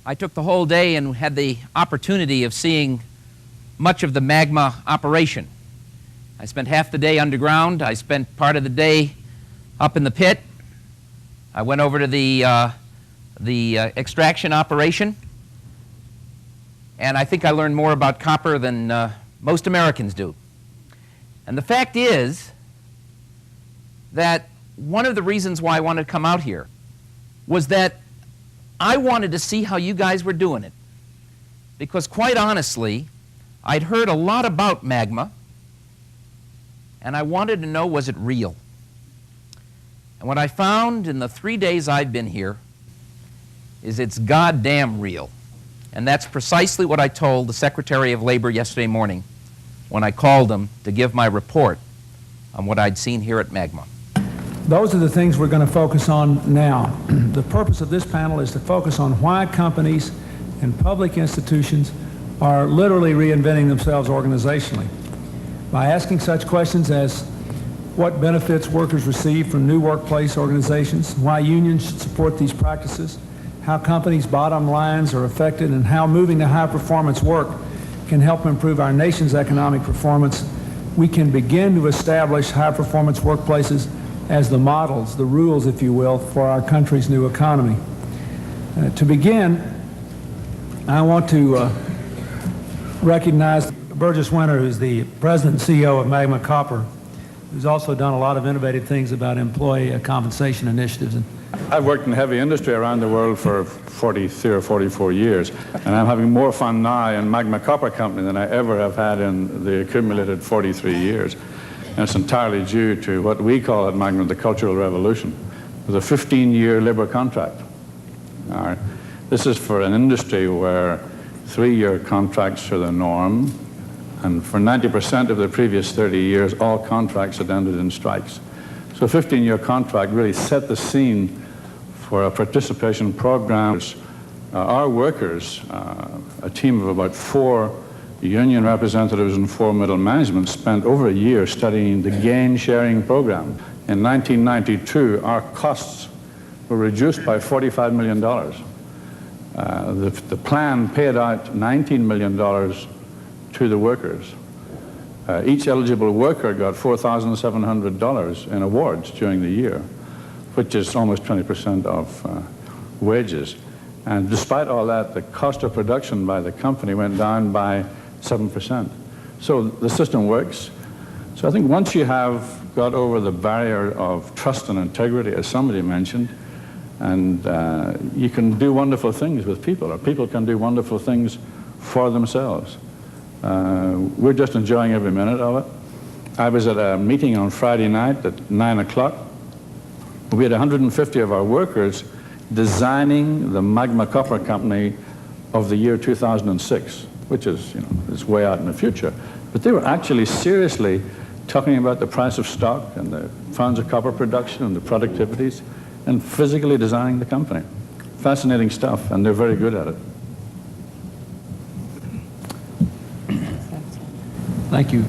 I took the whole day and had the opportunity of seeing much of the Magma operation. I spent half the day underground. I spent part of the day up in the pit. I went over to the extraction operation, and I think I learned more about copper than most Americans do. And the fact is that one of the reasons why I wanted to come out here was that I wanted to see how you guys were doing it. Because quite honestly, I'd heard a lot about Magma, and I wanted to know, was it real? And what I found in the 3 days I've been here is it's goddamn real. And that's precisely what I told the Secretary of Labor yesterday morning when I called him to give my report on what I'd seen here at Magma. Those are the things we're going to focus on now. The purpose of this panel is to focus on why companies and public institutions are literally reinventing themselves organizationally. By asking such questions as what benefits workers receive from new workplace organizations, why unions should support these practices, how companies' bottom lines are affected, and how moving to high-performance work can help improve our nation's economic performance, we can begin to establish high-performance workplaces as the models, the rules, if you will, for our country's new economy. To begin, I want to recognize Burgess, who's the president and CEO of Magma Copper, who's also done a lot of innovative things about employee compensation initiatives. I've worked in heavy industry around the world for 43 or 44 years, and I'm having more fun now in Magma Copper Company than I ever have had in the accumulated 43 years. And it's entirely due to what we call at Magma the Cultural Revolution. It was a 15-year labor contract. All right. This is for an industry where 3-year contracts are the norm, and for 90% of the previous 30 years, all contracts had ended in strikes. So a 15-year contract really set the scene for a participation program. Our workers, a team of about 4 union representatives and 4 middle management, spent over a year studying the gain-sharing program. In 1992, our costs were reduced by $45 million. The plan paid out $19 million to the workers. Each eligible worker got $4,700 in awards during the year, which is almost 20% of wages. And despite all that, the cost of production by the company went down by 7%. So the system works. So I think once you have got over the barrier of trust and integrity, as somebody mentioned, and you can do wonderful things with people, or people can do wonderful things for themselves. We're just enjoying every minute of it. I was at a meeting on Friday night at 9 o'clock. We had 150 of our workers designing the Magma Copper Company of the year 2006, which is, it's way out in the future. But they were actually seriously talking about the price of stock and the pounds of copper production and the productivities and physically designing the company. Fascinating stuff, and they're very good at it. Thank you.